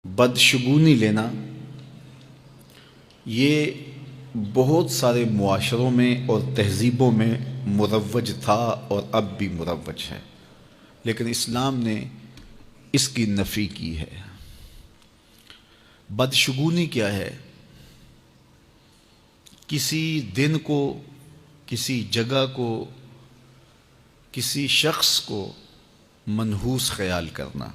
بدشگونی لینا یہ بہت سارے معاشروں میں اور تہذیبوں میں مروج تھا اور اب بھی مروج ہے، لیکن اسلام نے اس کی نفی کی ہے۔ بدشگونی کیا ہے؟ کسی دن کو، کسی جگہ کو، کسی شخص کو منحوس خیال کرنا۔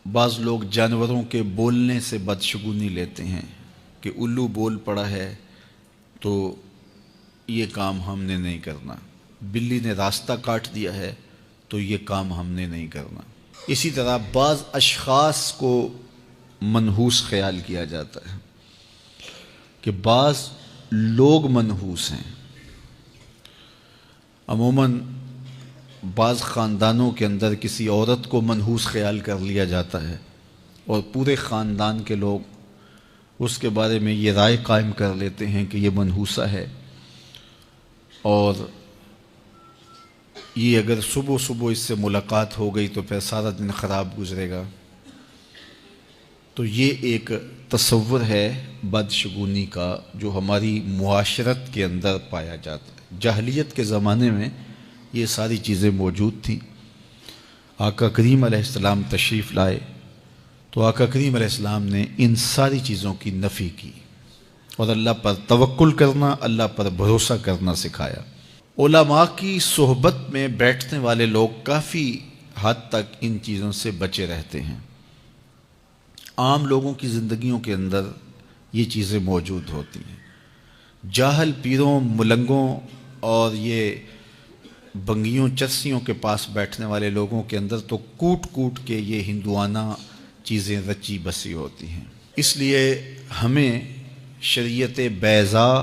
بعض لوگ جانوروں کے بولنے سے بدشگونی لیتے ہیں کہ الو بول پڑا ہے تو یہ کام ہم نے نہیں کرنا، بلی نے راستہ کاٹ دیا ہے تو یہ کام ہم نے نہیں کرنا۔ اسی طرح بعض اشخاص کو منحوس خیال کیا جاتا ہے کہ بعض لوگ منحوس ہیں۔ عموماً بعض خاندانوں کے اندر کسی عورت کو منحوس خیال کر لیا جاتا ہے اور پورے خاندان کے لوگ اس کے بارے میں یہ رائے قائم کر لیتے ہیں کہ یہ منحوسہ ہے، اور یہ اگر صبح صبح اس سے ملاقات ہو گئی تو پھر سارا دن خراب گزرے گا۔ تو یہ ایک تصور ہے بدشگونی کا جو ہماری معاشرت کے اندر پایا جاتا ہے۔ جاہلیت کے زمانے میں یہ ساری چیزیں موجود تھیں۔ آقا کریم علیہ السلام تشریف لائے تو آقا کریم علیہ السلام نے ان ساری چیزوں کی نفی کی اور اللہ پر توکل کرنا، اللہ پر بھروسہ کرنا سکھایا۔ علماء کی صحبت میں بیٹھنے والے لوگ کافی حد تک ان چیزوں سے بچے رہتے ہیں۔ عام لوگوں کی زندگیوں کے اندر یہ چیزیں موجود ہوتی ہیں۔ جاہل پیروں، ملنگوں اور یہ بنگیوں چرسیوں کے پاس بیٹھنے والے لوگوں کے اندر تو کوٹ کوٹ کے یہ ہندوانہ چیزیں رچی بسی ہوتی ہیں۔ اس لیے ہمیں شریعت بیضاء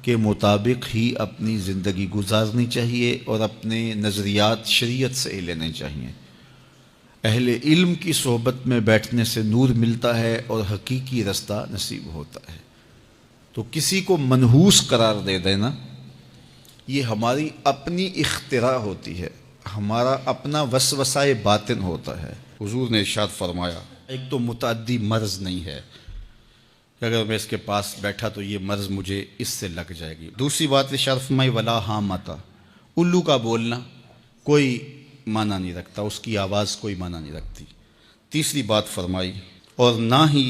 کے مطابق ہی اپنی زندگی گزارنی چاہیے اور اپنے نظریات شریعت سے ہی لینے چاہیے۔ اہل علم کی صحبت میں بیٹھنے سے نور ملتا ہے اور حقیقی رستہ نصیب ہوتا ہے۔ تو کسی کو منحوس قرار دے دینا یہ ہماری اپنی اختراع ہوتی ہے، ہمارا اپنا وسوسہ باطن ہوتا ہے۔ حضور نے ارشاد فرمایا ایک تو متعدی مرض نہیں ہے کہ اگر میں اس کے پاس بیٹھا تو یہ مرض مجھے اس سے لگ جائے گی۔ دوسری بات ارشاد فرمائی ولا حامتا، الو کا بولنا کوئی معنی نہیں رکھتا، اس کی آواز کوئی معنی نہیں رکھتی۔ تیسری بات فرمائی اور نہ ہی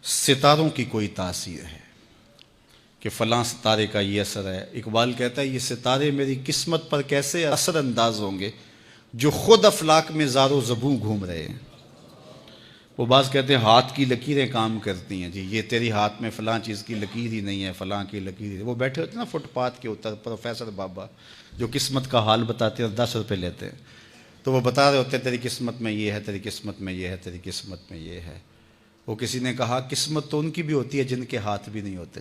ستاروں کی کوئی تاثیر ہے کہ فلاں ستارے کا یہ اثر ہے۔ اقبال کہتا ہے یہ ستارے میری قسمت پر کیسے اثر انداز ہوں گے جو خود افلاک میں زار و زبوں گھوم رہے ہیں۔ وہ بعض کہتے ہیں ہاتھ کی لکیریں کام کرتی ہیں، جی یہ تیری ہاتھ میں فلاں چیز کی لکیر ہی نہیں ہے، فلاں کی لکیر ہی۔ وہ بیٹھے ہوتے ہیں نا فٹ پاتھ کے اوپر، پروفیسر بابا جو قسمت کا حال بتاتے ہیں اور 10 روپے لیتے ہیں، تو وہ بتا رہے ہوتے ہیں تیری قسمت میں یہ ہے، تیری قسمت میں یہ ہے، تیری قسمت میں یہ ہے۔ وہ کسی نے کہا قسمت تو ان کی بھی ہوتی ہے جن کے ہاتھ بھی نہیں ہوتے۔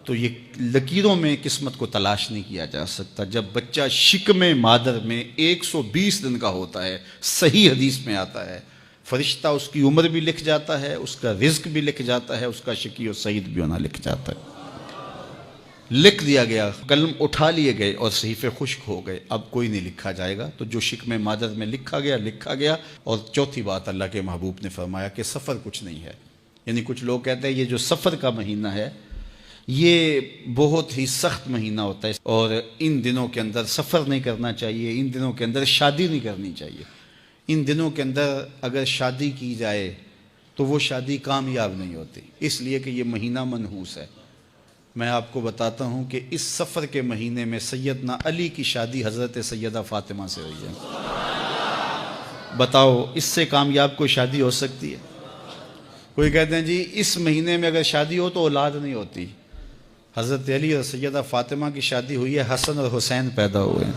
تو یہ لکیروں میں قسمت کو تلاش نہیں کیا جا سکتا۔ جب بچہ شکم مادر میں 120 دن کا ہوتا ہے، صحیح حدیث میں آتا ہے، فرشتہ اس کی عمر بھی لکھ جاتا ہے، اس کا رزق بھی لکھ جاتا ہے، اس کا شقی و سعید بھی ہونا لکھ جاتا ہے۔ لکھ دیا گیا، قلم اٹھا لیے گئے اور صحیفے خشک ہو گئے، اب کوئی نہیں لکھا جائے گا۔ تو جو شکم مادر میں لکھا گیا۔ اور چوتھی بات اللہ کے محبوب نے فرمایا کہ سفر کچھ نہیں ہے۔ یعنی کچھ لوگ کہتے ہیں یہ جو سفر کا مہینہ ہے یہ بہت ہی سخت مہینہ ہوتا ہے اور ان دنوں کے اندر سفر نہیں کرنا چاہیے، ان دنوں کے اندر شادی نہیں کرنی چاہیے، ان دنوں کے اندر اگر شادی کی جائے تو وہ شادی کامیاب نہیں ہوتی، اس لیے کہ یہ مہینہ منحوس ہے۔ میں آپ کو بتاتا ہوں کہ اس سفر کے مہینے میں سیدنا علی کی شادی حضرت سیدہ فاطمہ سے ہوئی ہے۔ بتاؤ اس سے کامیاب کوئی شادی ہو سکتی ہے؟ کوئی کہتے ہیں جی اس مہینے میں اگر شادی ہو تو اولاد نہیں ہوتی۔ حضرت علی اور سیدہ فاطمہ کی شادی ہوئی ہے، حسن اور حسین پیدا ہوئے ہیں،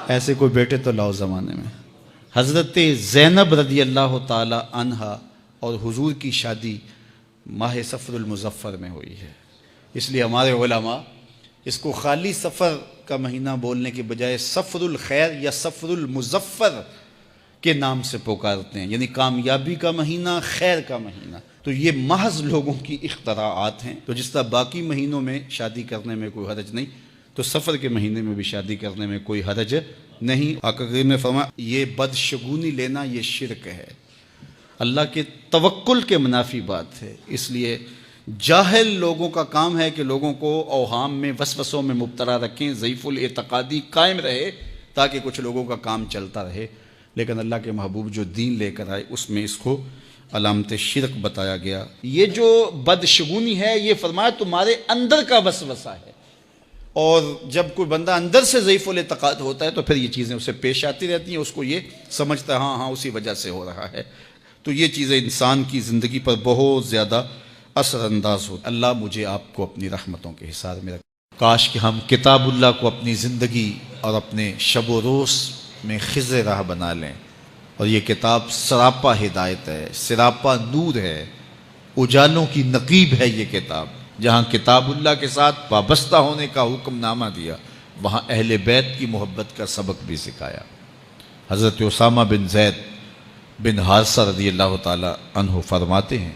ایسے کوئی بیٹے تو لاؤ زمانے میں۔ حضرت زینب رضی اللہ تعالی عنہا اور حضور کی شادی ماہ صفر المظفر میں ہوئی ہے۔ اس لیے ہمارے علماء اس کو خالی سفر کا مہینہ بولنے کے بجائے صفر الخیر یا صفر المظفر کے نام سے پکارتے ہیں، یعنی کامیابی کا مہینہ، خیر کا مہینہ۔ تو یہ محض لوگوں کی اختراعات ہیں۔ تو جس طرح باقی مہینوں میں شادی کرنے میں کوئی حرج نہیں، تو سفر کے مہینے میں بھی شادی کرنے میں کوئی حرج نہیں، آقا کریم نے فرمایا یہ بدشگونی لینا یہ شرک ہے، اللہ کے توکل کے منافی بات ہے۔ اس لیے جاہل لوگوں کا کام ہے کہ لوگوں کو اوہام میں وسوسوں میں مبتلا رکھیں، ضعیف الاعتقادی قائم رہے تاکہ کچھ لوگوں کا کام چلتا رہے، لیکن اللہ کے محبوب جو دین لے کر آئے اس میں اس کو علامت شرک بتایا گیا۔ یہ جو بدشگونی ہے یہ فرمایا تمہارے اندر کا وسوسہ ہے، اور جب کوئی بندہ اندر سے ضعیف الاعتقاد ہوتا ہے تو پھر یہ چیزیں اسے پیش آتی رہتی ہیں، اس کو یہ سمجھتا ہے ہاں اسی وجہ سے ہو رہا ہے۔ تو یہ چیزیں انسان کی زندگی پر بہت زیادہ اثر انداز ہوتی۔ اللہ مجھے آپ کو اپنی رحمتوں کے حصار میں رکھے۔ کاش کہ ہم کتاب اللہ کو اپنی زندگی اور اپنے شب و روز میں خضر راہ بنا لیں، اور یہ کتاب سراپا ہدایت ہے، سراپا نور ہے، اجالوں کی نقیب ہے یہ کتاب۔ جہاں کتاب اللہ کے ساتھ وابستہ ہونے کا حکم نامہ دیا، وہاں اہل بیت کی محبت کا سبق بھی سکھایا۔ حضرت اسامہ بن زید بن حارثہ رضی اللہ تعالی عنہ فرماتے ہیں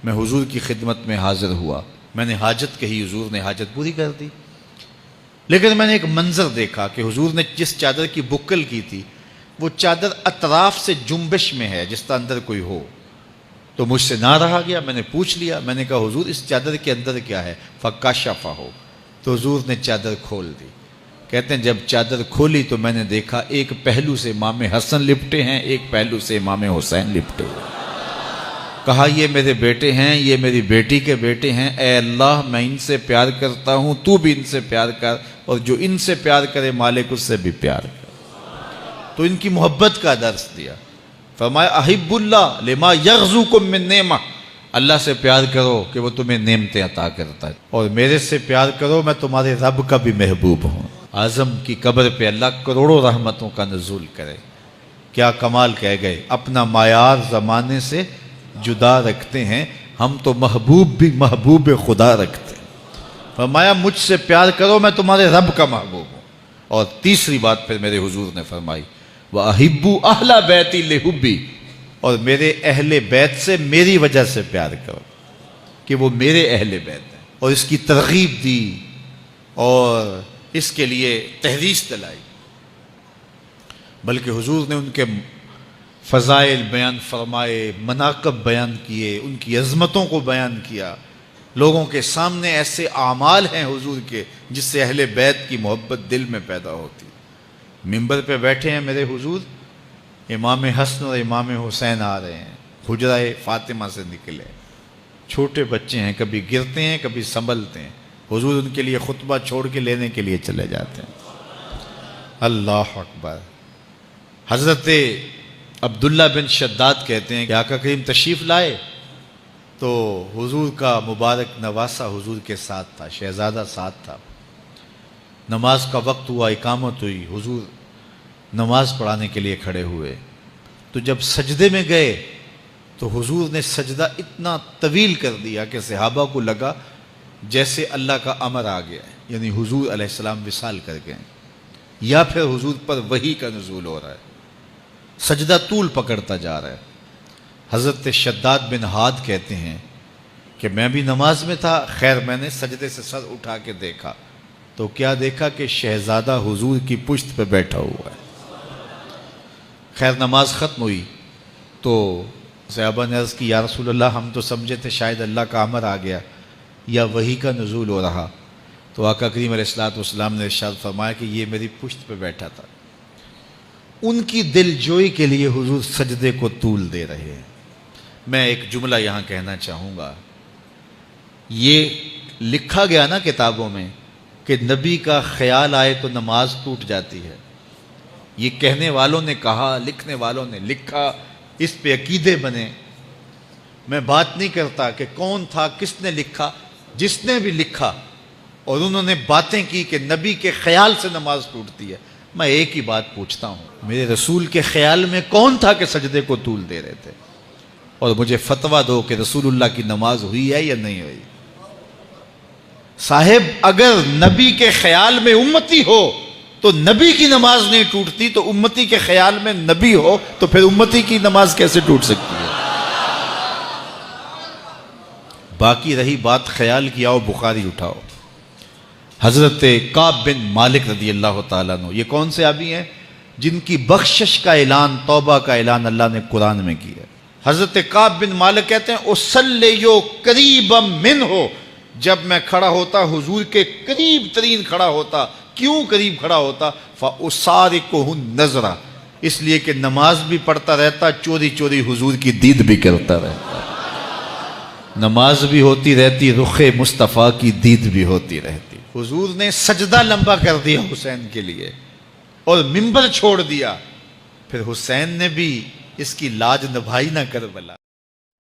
میں حضور کی خدمت میں حاضر ہوا، میں نے حاجت کہی، حضور نے حاجت پوری کر دی، لیکن میں نے ایک منظر دیکھا کہ حضور نے جس چادر کی بکل کی تھی وہ چادر اطراف سے جنبش میں ہے جس طرح اندر کوئی ہو، تو مجھ سے نہ رہا گیا، میں نے پوچھ لیا، میں نے کہا حضور اس چادر کے اندر کیا ہے؟ فکشفہ، تو حضور نے چادر کھول دی۔ کہتے ہیں جب چادر کھولی تو میں نے دیکھا ایک پہلو سے امام حسن لپٹے ہیں، ایک پہلو سے امام حسین لپٹے ہوئے۔ کہا یہ میرے بیٹے ہیں، یہ میری بیٹی کے بیٹے ہیں، اے اللہ میں ان سے پیار کرتا ہوں، تو بھی ان سے پیار کر، اور جو ان سے پیار کرے مالک اس سے بھی پیار کر۔ تو ان کی محبت کا درس دیا۔ فرمایا احب اللہ لما یغزوکم من نعمہ، اللہ سے پیار کرو کہ وہ تمہیں نعمتیں عطا کرتا ہے، اور میرے سے پیار کرو میں تمہارے رب کا بھی محبوب ہوں۔ اعظم کی قبر پہ اللہ کروڑوں رحمتوں کا نزول کرے، کیا کمال کہہ گئے، اپنا معیار زمانے سے جدا رکھتے ہیں، ہم تو محبوب بھی محبوب خدا رکھتے ہیں۔ فرمایا مجھ سے پیار کرو میں تمہارے رب کا محبوب ہوں۔ اور تیسری بات پھر میرے حضور نے فرمائی وَأَحِبُّ أَهْلَ بَيْتِي لِحُبِّي، اور میرے اہل بیت سے میری وجہ سے پیار کرو کہ وہ میرے اہل بیت ہیں، اور اس کی ترغیب دی اور اس کے لیے تحریص دلائی۔ بلکہ حضور نے ان کے فضائل بیان فرمائے، مناقب بیان کیے، ان کی عظمتوں کو بیان کیا۔ لوگوں کے سامنے ایسے اعمال ہیں حضور کے جس سے اہل بیت کی محبت دل میں پیدا ہوتی۔ منبر پہ بیٹھے ہیں میرے حضور، امام حسن اور امام حسین آ رہے ہیں، حجرہ فاطمہ سے نکلے، چھوٹے بچے ہیں، کبھی گرتے ہیں کبھی سنبھلتے ہیں، حضور ان کے لیے خطبہ چھوڑ کے لینے کے لیے چلے جاتے ہیں۔ اللہ اکبر۔ حضرت عبداللہ بن شداد کہتے ہیں کہ آقا کریم تشریف لائے تو حضور کا مبارک نواسہ حضور کے ساتھ تھا، شہزادہ ساتھ تھا۔ نماز کا وقت ہوا، اقامت ہوئی، حضور نماز پڑھانے کے لیے کھڑے ہوئے، تو جب سجدے میں گئے تو حضور نے سجدہ اتنا طویل کر دیا کہ صحابہ کو لگا جیسے اللہ کا امر آ گیا ہے، یعنی حضور علیہ السلام وصال کر گئے یا پھر حضور پر وحی کا نزول ہو رہا ہے۔ سجدہ طول پکڑتا جا رہا ہے۔ حضرت شداد بن حاد کہتے ہیں کہ میں بھی نماز میں تھا، خیر میں نے سجدے سے سر اٹھا کے دیکھا تو کیا دیکھا کہ شہزادہ حضور کی پشت پہ بیٹھا ہوا ہے۔ خیر نماز ختم ہوئی تو صحابہ نے عرض کی یا رسول اللہ ہم تو سمجھے تھے شاید اللہ کا امر آ گیا یا وحی کا نزول ہو رہا، تو آقا کریم علیہ السلام نے ارشاد فرمایا کہ یہ میری پشت پہ بیٹھا تھا۔ ان کی دل جوئی کے لیے حضور سجدے کو طول دے رہے ہیں۔ میں ایک جملہ یہاں کہنا چاہوں گا، یہ لکھا گیا نا کتابوں میں کہ نبی کا خیال آئے تو نماز ٹوٹ جاتی ہے، یہ کہنے والوں نے کہا، لکھنے والوں نے لکھا، اس پہ عقیدے بنے۔ میں بات نہیں کرتا کہ کون تھا، کس نے لکھا، جس نے بھی لکھا اور انہوں نے باتیں کی کہ نبی کے خیال سے نماز ٹوٹتی ہے، میں ایک ہی بات پوچھتا ہوں، میرے رسول کے خیال میں کون تھا کہ سجدے کو طول دے رہے تھے؟ اور مجھے فتویٰ دو کہ رسول اللہ کی نماز ہوئی ہے یا نہیں ہوئی؟ صاحب اگر نبی کے خیال میں امتی ہو تو نبی کی نماز نہیں ٹوٹتی، تو امتی کے خیال میں نبی ہو تو پھر امتی کی نماز کیسے ٹوٹ سکتی ہے؟ باقی رہی بات خیال کی، آؤ بخاری اٹھاؤ۔ حضرت کعب بن مالک رضی اللہ تعالیٰ عنہ، یہ کون سے صحابی ہیں؟ جن کی بخشش کا اعلان، توبہ کا اعلان اللہ نے قرآن میں کیا. حضرت کعب بن مالک کہتے ہیں اصلیو قریبا منہ، جب میں کھڑا ہوتا حضور کے قریب ترین کھڑا ہوتا. کیوں قریب کھڑا ہوتا؟ فَأُسَارِقُهُ النَّظْرَ، اس لیے کہ نماز بھی پڑھتا رہتا، چوری چوری حضور کی دید بھی کرتا رہتا. نماز بھی ہوتی رہتی، رخ مصطفیٰ کی دید بھی ہوتی رہتی. حضور نے سجدہ لمبا کر دیا حسین کے لیے اور منبر چھوڑ دیا. پھر حسین نے بھی اس کی لاج نبھائی نہ کربلا.